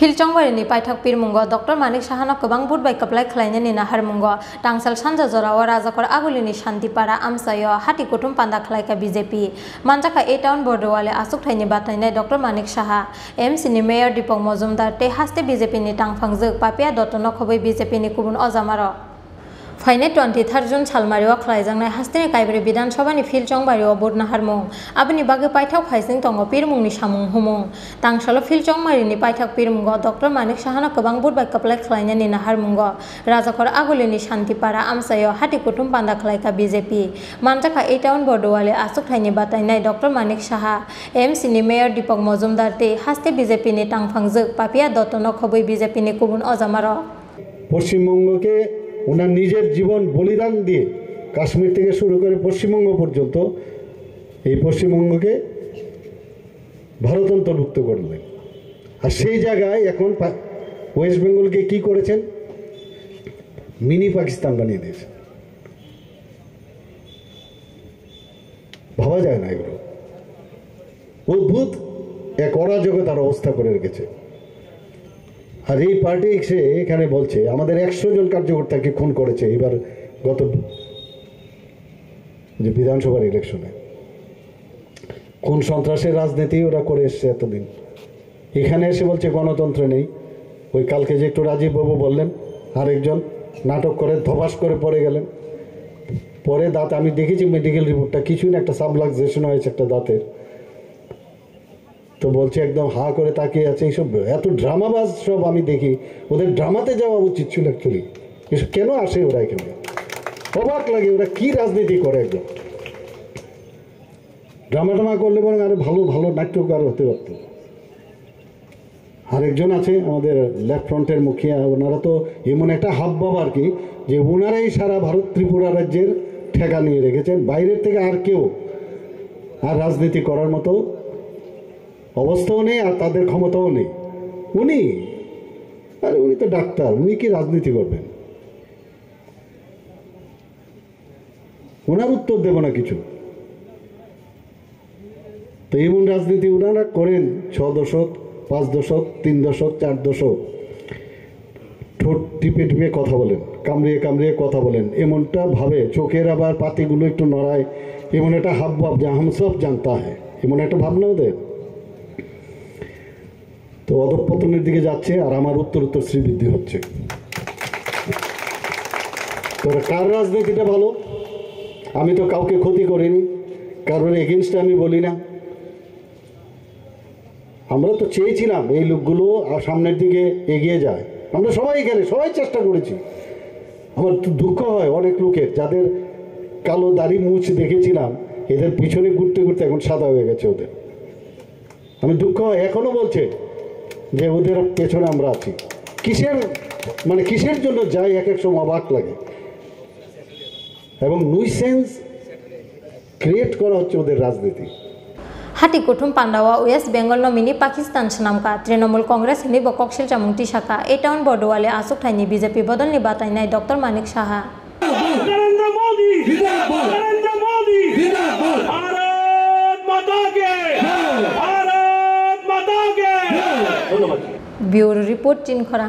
फिलचंबारिनि पाइथाक पिरमुंग doctor Manik साहानो गोबां बुधबाय कप्लाय खालायनायनि नाहारमुंग टांसाल सानजा जराव राजाखर आगुलिनि शान्तिपारा आमसायो हाटी कुटुम पान्दा खालायका बीजेपी मानजाका ए टाउन बर्डवाले आसुक थाइनि बातायनाय डॉक्टर मानिक साहा एमसीनि मेयर दीपक मजुमदार ते हास्ते बीजेपीनि टांफांजोग पापिया दत्तनो खबै बीजेपीनि कुबुन अजामारो फाइने 23 जुन सालमारियाव खालायजांनाय हास्तेनि काइब्रे विधानसभानि फिलचंबारियाव बुध नाहारमुं आबनि बागै पाइथाक फाइसिं दङ पिरमुंनि सामुं हुमुं तांसालो फिलचंबारिनि पाइथाक पिरमुंग डॉक्टर मानिक साहानो गोबां बुधबाय कप्लाय खालायनायनि नाहारमुंग राजाखर आगुलिनि शान्तिपारा आमसायो हाटी कुटुम पान्दा खालायका बीजेपी मानजाका ए टाउन बर्डवाले आसुक थाइनि बातायनाय डॉक्टर मानिक साहा एमसीनि मेयर दीपक मजुमदार ते हास्ते बीजेपीनि टांफांजोग पापिया दत्तनो खबै बीजेपीनि कुबुन अजामारो পশ্চিমবঙ্গকে ওনার নিজের জীবন বলিদান দিয়ে কাশ্মীর থেকে শুরু করে পশ্চিমবঙ্গ পর্যন্ত এই পশ্চিমবঙ্গকে ভারত অন্তর্ভুক্ত করলেন। আর সেই জায়গায় এখন ওয়েস্ট বেঙ্গলকে কি করেছেন, মিনি পাকিস্তান বানিয়ে দিয়েছেন। ভাবা যায় না, এগুলো অদ্ভুত এক অরাজকতার অবস্থা করে রেখেছে। আর এই পার্টি সে এখানে বলছে আমাদের 100 জন কার্যকর্তাকে খুন করেছে এবার গত যে বিধানসভার ইলেকশনে। কোন সন্ত্রাসের রাজনীতি ওরা করে এসছে এতদিন, এখানে এসে বলছে গণতন্ত্র নেই। ওই কালকে যে একটু রাজীব বাবু বললেন, আরেকজন নাটক করে ধপাস করে পড়ে গেলেন, পরে দাঁত আমি দেখেছি মেডিকেল রিপোর্টটা, কিছুই না, একটা সাবলাক্সেশন হয়েছে একটা দাঁতের। তো বলছে একদম হা করে তাকিয়ে আছে। এইসব এত ড্রামাবাজ সব আমি দেখি, ওদের ড্রামাতে যাওয়া উচিত ছিল অ্যাকচুয়ালি। এসব কেন আসে ওরা এখানে, অবাক লাগে ওরা কি রাজনীতি করে। একদম ড্রামা করলে বরং আরো ভালো ভালো নাট্যকার হতে পারত। আরেকজন আছে আমাদের লেফট ফ্রন্টের মুখিয়া, ওনারা তো এমন একটা হাবভাব আর কি, যে ওনারাই সারা ভারত ত্রিপুরা রাজ্যের ঠেকা নিয়ে রেখেছেন। বাইরের থেকে আর কেউ আর রাজনীতি করার মতো অবস্থাও নেই, আর তাদের ক্ষমতাও নেই। উনি তো ডাক্তার, উনি কি রাজনীতি করবেন? ওনার উত্তর দেব না কিছু। তো এমন রাজনীতি ওনারা করেন 6 দশক, 5 দশক, 3 দশক, 4 দশক। ঠোঁট টিপে টিপে কথা বলেন, কামড়িয়ে কামড়িয়ে কথা বলেন, এমনটা ভাবে চোখের আবার পাতিগুলো একটু নড়ায়, এমন একটা হাবভাব যা হাম সব জানতা হয়, এমন একটা ভাবনা ওদের। তো অধঃপতনের দিকে যাচ্ছে, আর আমার উত্তর শ্রীবৃদ্ধি হচ্ছে। তো কার রাজনীতিটা ভালো? আমি তো কাউকে ক্ষতি করিনি, কারোর এগেনস্টে আমি বলি না। আমরা তো চেয়েছিলাম এই লোকগুলো সামনের দিকে এগিয়ে যায়। আমরা সবাই এখানে সবাই চেষ্টা করেছি। আমার তো দুঃখ হয় অনেক লোকের, যাদের কালো দাড়ি মুছ দেখেছিলাম, এদের পিছনে ঘুরতে ঘুরতে এখন সাদা হয়ে গেছে ওদের। আমি দুঃখ হয়, এখনো বলছে যে ওদের পেছনে আমরা আছি। কিসের জন্য যাই এক এক সময় অবাক লাগে। এবং নুইসেন্স ক্রিয়েট করা হচ্ছে ওদের রাজনীতি। हाटी कुटुम पांडावा वेस्ट बेंगल मिनी पाकिस्तान सनामका तृणमूल कांग्रेस हिनी बकक्सिल चामुंगटी शाखा ए टाउन बर्डवाले आसुक थाइनि बीजेपी बदलनि बातायनाय डॉक्टर मानिक साहा नरेंद्र मोदी भारत माता के ब्यूरो रिपोर्ट चिनखरा।